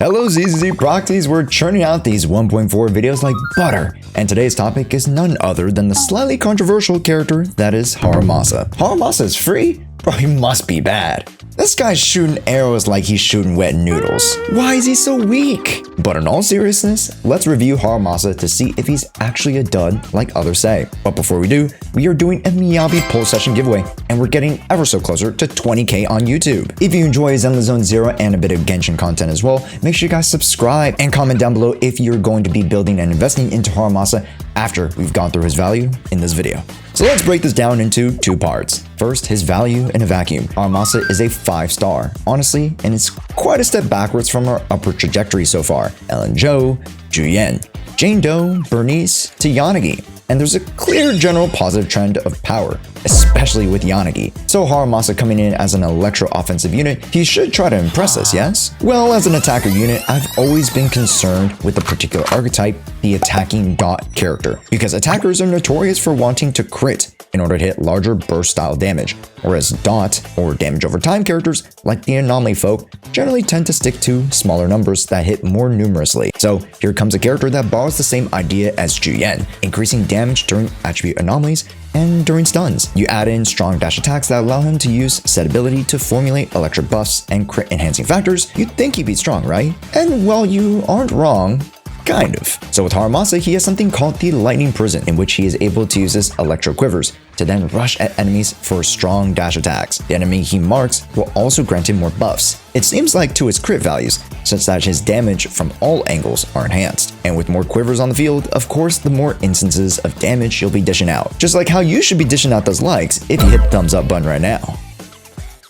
Hello ZZZ Proxies, we're churning out these 1.4 videos like butter, and today's topic is none other than the slightly controversial character that is Harumasa. Harumasa is free? Bro, he must be bad. This guy's shooting arrows like he's shooting wet noodles. Why is he so weak? But in all seriousness, let's review Harumasa to see if he's actually a dud like others say. But before we do, we are doing a Miyabi poll session giveaway, and we're getting ever so closer to 20k on YouTube. If you enjoy Zenless Zone Zero and a bit of Genshin content as well, make sure you guys subscribe and comment down below if you're going to be building and investing into Harumasa after we've gone through his value in this video. So let's break this down into two parts. First, his value in a vacuum. Harumasa is a 5-star, honestly, and it's quite a step backwards from our upward trajectory so far. Ellen Jo, Juyen, Jane Doe, Bernice, to Yanagi. And there's a clear general positive trend of power, especially with Yanagi. So Harumasa coming in as an electro-offensive unit, he should try to impress us, yes? Well, as an attacker unit, I've always been concerned with the particular archetype, the attacking dot character, because attackers are notorious for wanting to crit in order to hit larger burst-style damage, whereas dot, or damage over time characters, like the anomaly folk, generally tend to stick to smaller numbers that hit more numerously. So here comes a character that borrows the same idea as Juyen, increasing damage during attribute anomalies and during stuns. You add in strong dash attacks that allow him to use said ability to formulate electric buffs and crit enhancing factors. You'd think he'd be strong, right? And well, you aren't wrong. Kind of. So with Harumasa, he has something called the Lightning Prison, in which he is able to use his Electro Quivers to then rush at enemies for strong dash attacks. The enemy he marks will also grant him more buffs. It seems like to his crit values, such that his damage from all angles are enhanced. And with more quivers on the field, of course, the more instances of damage you'll be dishing out. Just like how you should be dishing out those likes if you hit the thumbs up button right now.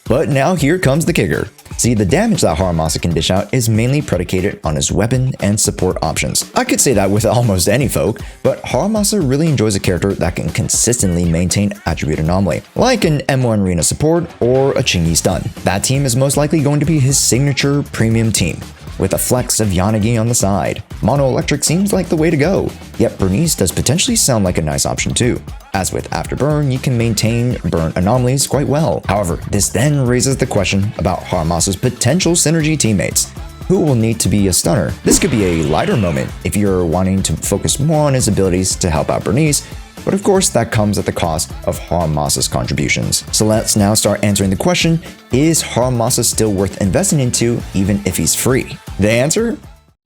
But now here comes the kicker. See, the damage that Harumasa can dish out is mainly predicated on his weapon and support options. I could say that with almost any folk, but Harumasa really enjoys a character that can consistently maintain attribute anomaly, like an M1 Arena support or a Chingy stun. That team is most likely going to be his signature premium team, with a flex of Yanagi on the side. Mono Electric seems like the way to go, yet Bernice does potentially sound like a nice option too. As with Afterburn, you can maintain burn anomalies quite well. However, this then raises the question about Harumasa's potential synergy teammates, who will need to be a stunner. This could be a lighter moment if you're wanting to focus more on his abilities to help out Bernice, but of course that comes at the cost of Harumasa's contributions. So let's now start answering the question, is Harumasa still worth investing into even if he's free? The answer?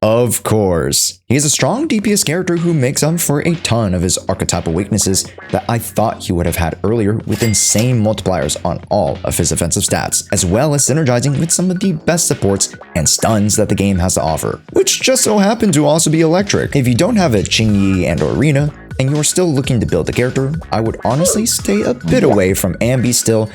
Of course. He is a strong DPS character who makes up for a ton of his archetypal weaknesses that I thought he would have had earlier with insane multipliers on all of his offensive stats, as well as synergizing with some of the best supports and stuns that the game has to offer, which just so happen to also be electric. If you don't have a Chingy and Arena, and you're still looking to build a character, I would honestly stay a bit away from Ambi still.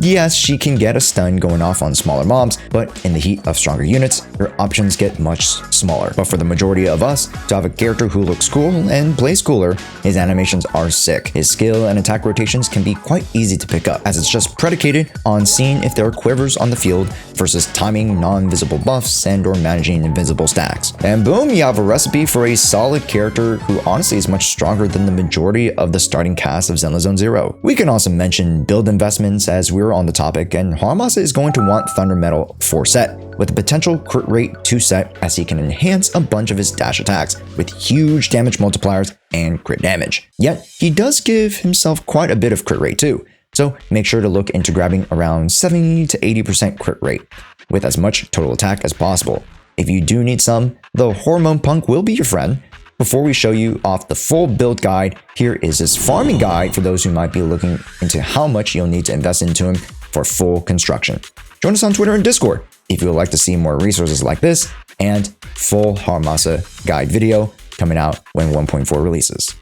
Yes, she can get a stun going off on smaller mobs, but in the heat of stronger units, your options get much smaller. But for the majority of us, to have a character who looks cool and plays cooler, his animations are sick. His skill and attack rotations can be quite easy to pick up, as it's just predicated on seeing if there are quivers on the field versus timing non-visible buffs and or managing invisible stacks. And boom, you have a recipe for a solid character who honestly is much stronger than the majority of the starting cast of Zenless Zone Zero. We can also mention build investments as we're on the topic, and Harumasa is going to want Thunder Metal 4 set, with a potential crit rate 2 set, as he can enhance a bunch of his dash attacks with huge damage multipliers and crit damage. Yet, he does give himself quite a bit of crit rate too, so make sure to look into grabbing around 70 to 80% crit rate, with as much total attack as possible. If you do need some, the Hormone Punk will be your friend. Before we show you off the full build guide, here is his farming guide for those who might be looking into how much you'll need to invest into him for full construction. Join us on Twitter and Discord if you would like to see more resources like this and full Harumasa guide video coming out when 1.4 releases.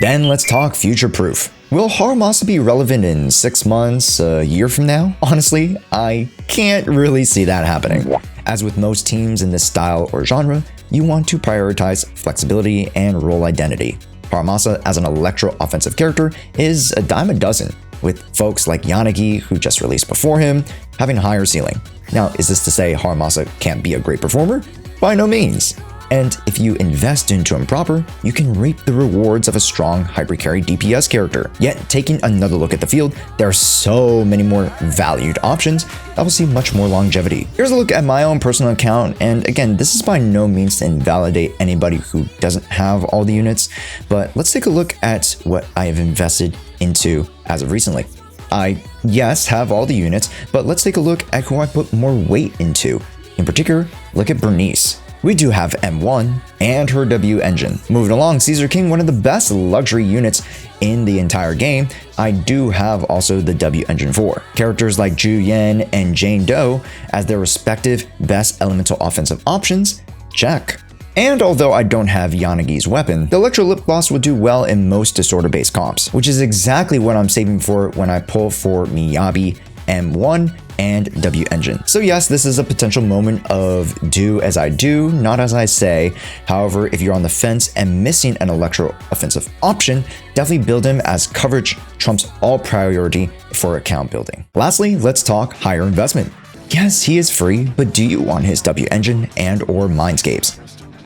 Then let's talk future-proof. Will Harumasa be relevant in 6 months, a year from now? Honestly, I can't really see that happening. As with most teams in this style or genre, you want to prioritize flexibility and role identity. Harumasa as an electro-offensive character is a dime a dozen, with folks like Yanagi, who just released before him, having a higher ceiling. Now, is this to say Harumasa can't be a great performer? By no means. And if you invest into him proper, you can reap the rewards of a strong hypercarry DPS character. Yet, taking another look at the field, there are so many more valued options that will see much more longevity. Here's a look at my own personal account, and again, this is by no means to invalidate anybody who doesn't have all the units, but let's take a look at what I have invested into as of recently. I, yes, have all the units, but let's take a look at who I put more weight into. In particular, look at Bernice. We do have M1 and her W engine. Moving along, Caesar King, one of the best luxury units in the entire game. I do have also the W engine 4. Characters like Jushoea and Jane Doe as their respective best elemental offensive options, check. And although I don't have Yanagi's weapon, the Electro Lip Gloss would do well in most disorder-based comps, which is exactly what I'm saving for when I pull for Miyabi, M1, and W engine. So yes, this is a potential moment of do as I do, not as I say. However, if you're on the fence and missing an electro offensive option, definitely build him as coverage trumps all priority for account building. Lastly, let's talk higher investment. Yes, he is free, but do you want his W engine and or Mindscapes?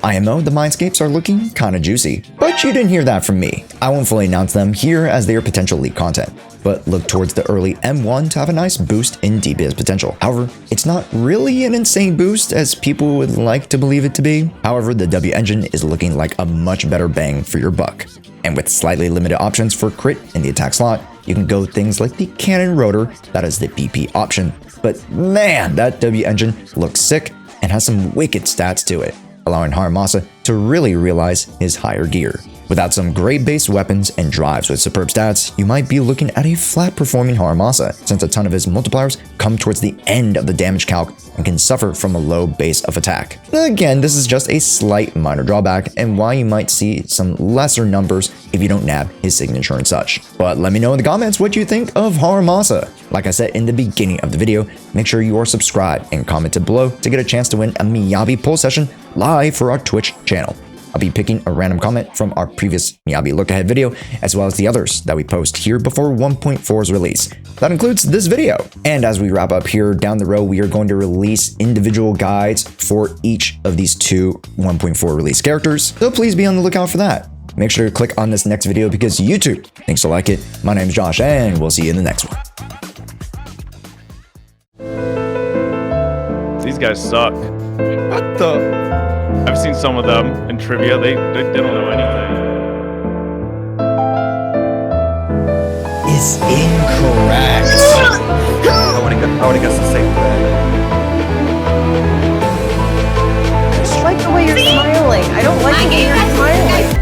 IMO, the Mindscapes are looking kinda juicy, but you didn't hear that from me. I won't fully announce them here as they are potential leak content, but look towards the early M1 to have a nice boost in DPS potential. However, it's not really an insane boost as people would like to believe it to be. However, the W engine is looking like a much better bang for your buck. And with slightly limited options for crit in the attack slot, you can go things like the cannon rotor, that is the BP option. But man, that W engine looks sick and has some wicked stats to it, allowing Harumasa to really realize his higher gear. Without some great base weapons and drives with superb stats, you might be looking at a flat-performing Harumasa, since a ton of his multipliers come towards the end of the damage calc and can suffer from a low base of attack. Again, this is just a slight minor drawback and why you might see some lesser numbers if you don't nab his signature and such. But let me know in the comments what you think of Harumasa. Like I said in the beginning of the video, make sure you are subscribed and commented below to get a chance to win a Miyabi poll session live for our Twitch channel. I'll be picking a random comment from our previous Miyabi look ahead video, as well as the others that we post here before 1.4's release. That includes this video. And as we wrap up here, down the road, we are going to release individual guides for each of these two 1.4 release characters. So please be on the lookout for that. Make sure to click on this next video because YouTube thinks you'll like it. My name is Josh, and we'll see you in the next one. These guys suck. What the? I've seen some of them in trivia. They don't know anything. Is incorrect. I would have guessed the same thing. I just like the way you're smiling. I don't like the way you're smiling.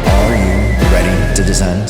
Are you ready to descend?